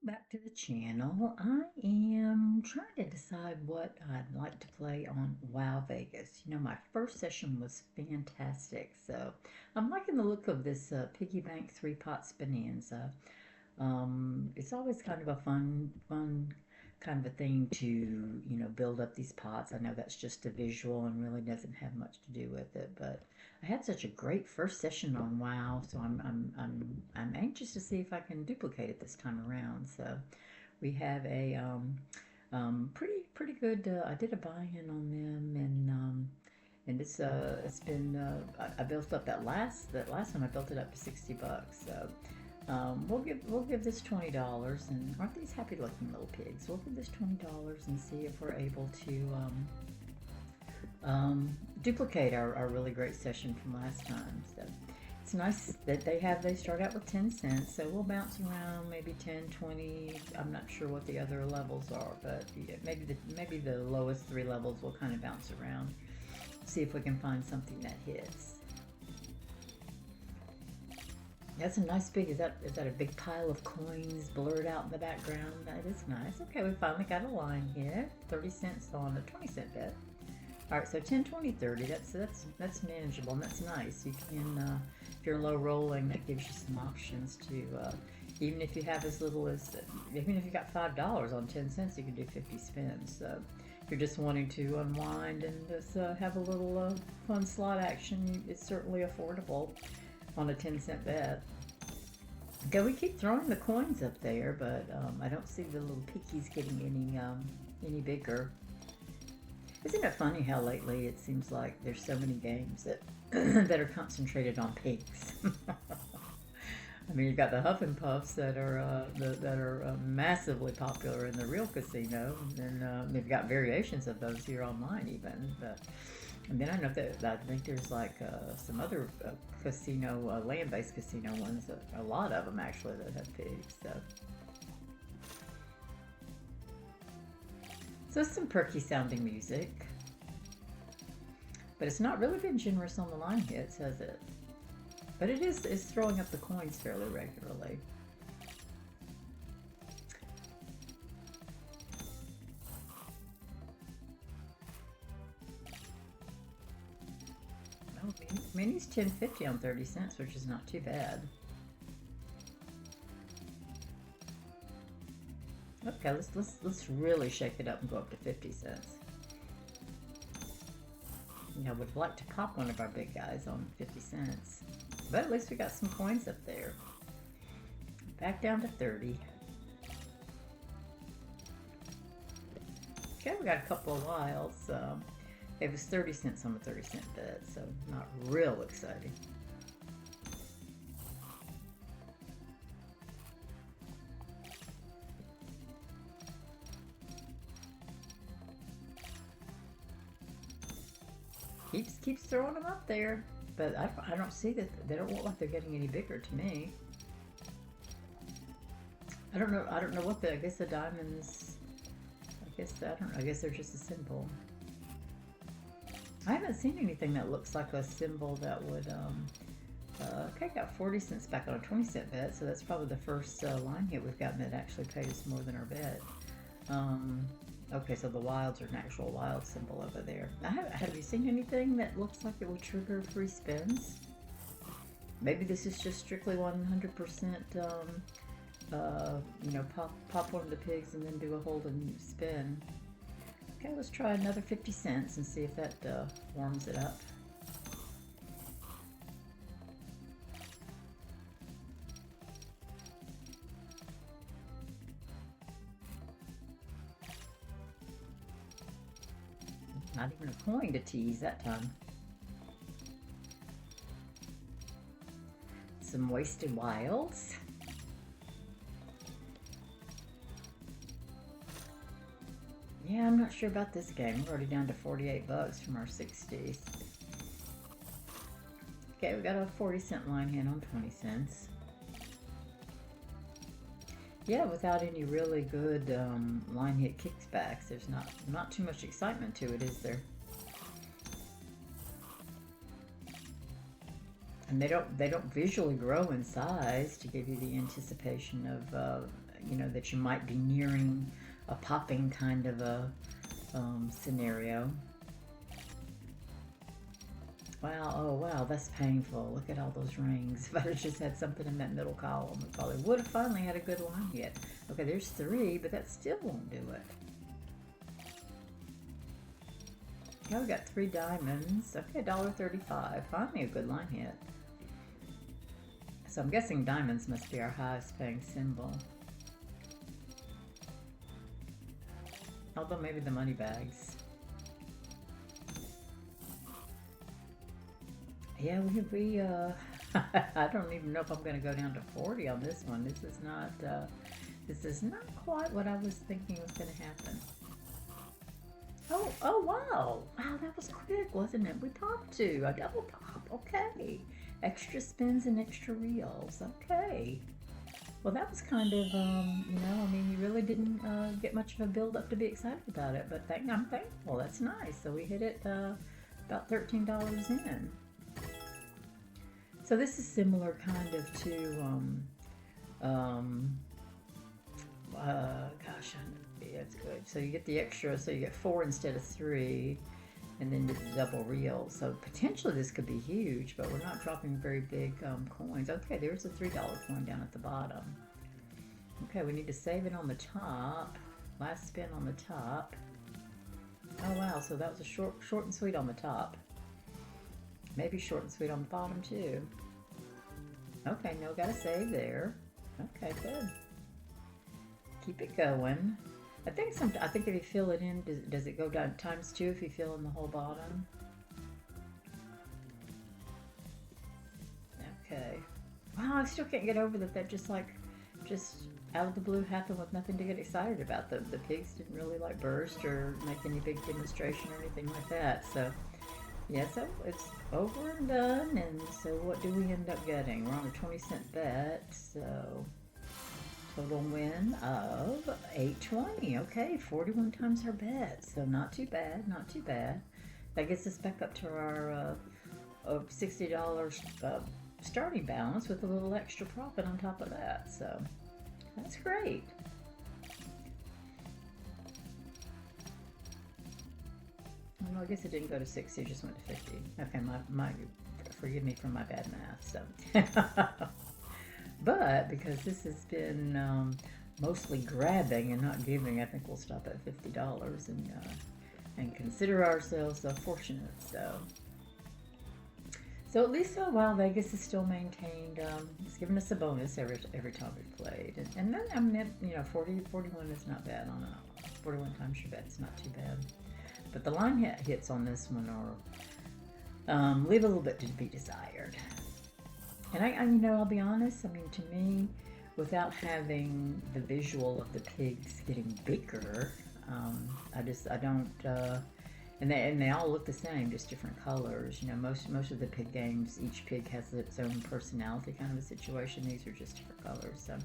Back to the channel. I am trying to decide what I'd like to play on WowVegas. You know, my first session was fantastic, so I'm liking the look of this Piggy Bank three-pot bonanza. It's always kind of a fun kind of a thing to, build up these pots. I know that's just a visual and really doesn't have much to do with it, but I had such a great first session on WoW, so I'm anxious to see if I can duplicate it this time around. So we have a pretty good. I did a buy-in on them, and it's been I built up that last time I built it up to $60. So we'll give this $20, and aren't these happy looking little pigs? We'll give this $20 and see if we're able to duplicate our really great session from last time. So it's nice that they start out with 10 cents, so we'll bounce around maybe 10, 20. I'm not sure what the other levels are, but yeah, maybe the lowest three levels will kind of bounce around. See if we can find something that hits. That's a nice big, is that a big pile of coins blurred out in the background? That is nice. Okay, we finally got a line here. 30 cents on a 20-cent bet. All right, so 10, 20, 30, that's manageable, and that's nice. You can, if you're low rolling, that gives you some options to, even if you have as little as, even if you got $5 on 10 cents, you can do 50 spins. So if you're just wanting to unwind and just have a little fun slot action, it's certainly affordable on a 10-cent bet. Okay, we keep throwing the coins up there, but I don't see the little pickies getting any bigger. Isn't it funny how lately it seems like there's so many games that that are concentrated on pigs? I mean, you've got the Huff and Puffs that are massively popular in the real casino, and they've got variations of those here online even. But and then I know that I think there's like some other casino, land-based casino ones, a lot of them actually that have pigs. So some perky sounding music, but it's not really been generous on the line hits, has it? But it's throwing up the coins fairly regularly. Oh, Mini's 10.50 on 30 cents, which is not too bad. Okay, let's really shake it up and go up to 50 cents. You know, would like to pop one of our big guys on 50 cents. But at least we got some coins up there. Back down to 30. Okay, we got a couple of wilds. It was 30 cents on a 30-cent bet, so not real exciting. Keeps throwing them up there, but I don't see that they don't look like they're getting any bigger to me. I don't know what I guess the diamonds. I don't know. I guess they're just a symbol. I haven't seen anything that looks like a symbol that would. Okay, got 40 cents back on a 20-cent bet, so that's probably the first line hit we've gotten that actually paid us more than our bet. Okay, so the wilds are an actual wild symbol over there. Have you seen anything that looks like it will trigger free spins? Maybe this is just strictly 100%, pop one of the pigs and then do a hold and spin. Okay, let's try another 50 cents and see if that warms it up. Not even a coin to tease that time. Some wasted wilds. Yeah, I'm not sure about this game. We're already down to $48 from our 60s. Okay, we got a 40-cent line hand on 20 cents. Yeah, without any really good line hit kickbacks, there's not too much excitement to it, is there? And they don't visually grow in size to give you the anticipation of you know, that you might be nearing a popping kind of a scenario. Wow, oh wow, that's painful. Look at all those rings. If I had just had something in that middle column, we probably would have finally had a good line hit. Okay, there's 3, but that still won't do it. Now we got 3 diamonds. Okay, $1.35. Finally a good line hit. So I'm guessing diamonds must be our highest paying symbol. Although maybe the money bags. Yeah, we I don't even know if I'm going to go down to 40 on this one. This is not quite what I was thinking was going to happen. Oh, wow. Wow, that was quick, wasn't it? We popped 2, a double pop. Okay. Extra spins and extra reels. Okay. Well, that was kind of, you know, I mean, you really didn't get much of a build up to be excited about it, but I'm thankful. That's nice. So we hit it about $13 in. So this is similar kind of to, gosh, yeah, it's good. So you get the extra, so you get 4 instead of 3, and then the double reel. So potentially this could be huge, but we're not dropping very big coins. Okay, there's a $3 coin down at the bottom. Okay, we need to save it on the top. Last spin on the top. Oh wow, so that was a short and sweet on the top. Maybe short and sweet on the bottom too. Okay, no, gotta save there. Okay, good. Keep it going. I think if you fill it in, does it go down ×2 if you fill in the whole bottom? Okay. Wow, I still can't get over that just out of the blue happened with nothing to get excited about. The pigs didn't really like burst or make any big demonstration or anything like that. So yeah, so it's over and done. And so what do we end up getting? We're on a 20-cent bet, so total win of $8.20. Okay, 41 times our bet, so not too bad, not too bad. That gets us back up to our $60 starting balance with a little extra profit on top of that. So that's great. Well, I guess it didn't go to 60, it just went to 50. Okay, forgive me for my bad math. So, but because this has been mostly grabbing and not giving, I think we'll stop at $50 and consider ourselves fortunate. So at least WowVegas is still maintained. It's given us a bonus every time we've played, and then I mean, you know, 41 is not bad on a 41 times your bet. It's not too bad. But the line hits on this one are leave a little bit to be desired. And I you know, I'll be honest. I mean, to me, without having the visual of the pigs getting bigger, I don't. And they all look the same, just different colors. You know, most of the pig games, each pig has its own personality, kind of a situation. These are just different colors. So,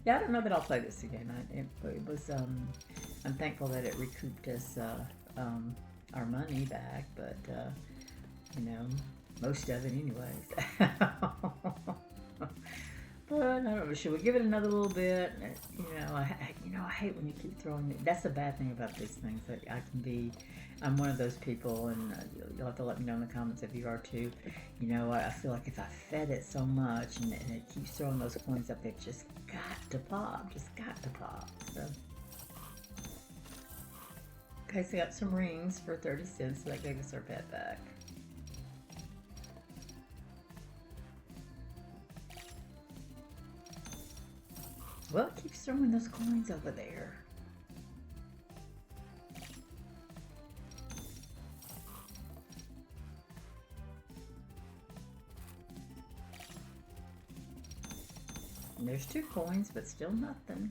yeah, I don't know that I'll play this again. It was. I'm thankful that it recouped us our money back, but you know, most of it, anyways. But I don't know. Should we give it another little bit? You know, I hate when you keep throwing it. That's the bad thing about these things. That I'm one of those people, and you'll have to let me know in the comments if you are too. You know, I feel like if I fed it so much and it keeps throwing those coins up, it just got to pop. Just got to pop. So. Okay, so I got some rings for 30 cents, so that gave us our bet back. Well, it keeps throwing those coins over there. And there's 2 coins, but still nothing.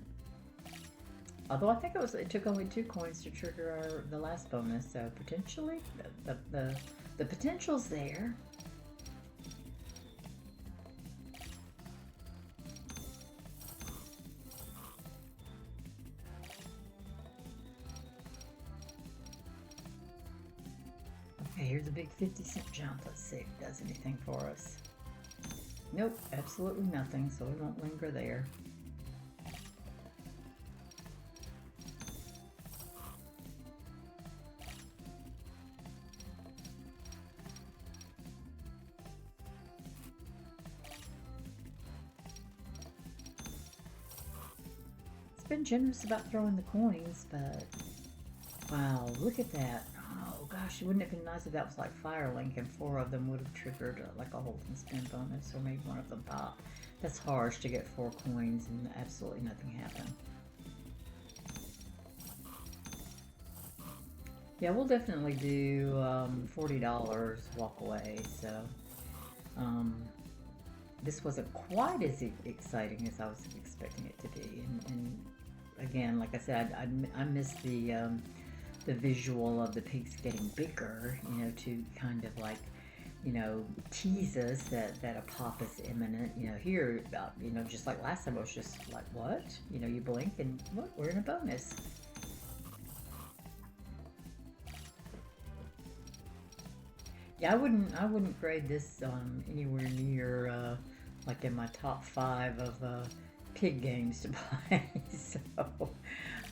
Although I think it took only 2 coins to trigger the last bonus, so potentially the potential's there. Okay, here's a big 50-cent jump. Let's see if it does anything for us. Nope, absolutely nothing, so we won't linger there. been generous about throwing the coins, but wow, look at that. Oh gosh, wouldn't it have been nice if that was like Firelink and 4 of them would have triggered like a hold and spin bonus, or maybe 1 of them pop. That's harsh to get 4 coins and absolutely nothing happened. Yeah, we'll definitely do $40 walk away. So this wasn't quite as exciting as I was expecting it to be. And again, like I said, I missed the visual of the pigs getting bigger, you know, to kind of like, you know, tease us that a pop is imminent. You know, here, you know, just like last time, I was just like, what? You know, you blink and look, we're in a bonus. Yeah, I wouldn't grade this anywhere near like in my top 5 of pig games to buy. So,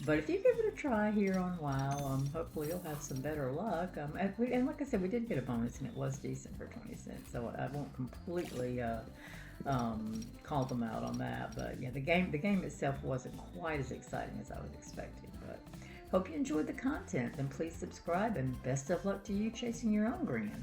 but if you give it a try here on WoW, hopefully you'll have some better luck. And like I said, we did get a bonus and it was decent for 20 cents. So I won't completely call them out on that. But yeah, the game itself wasn't quite as exciting as I was expecting. But hope you enjoyed the content, and please subscribe, and best of luck to you chasing your own grand.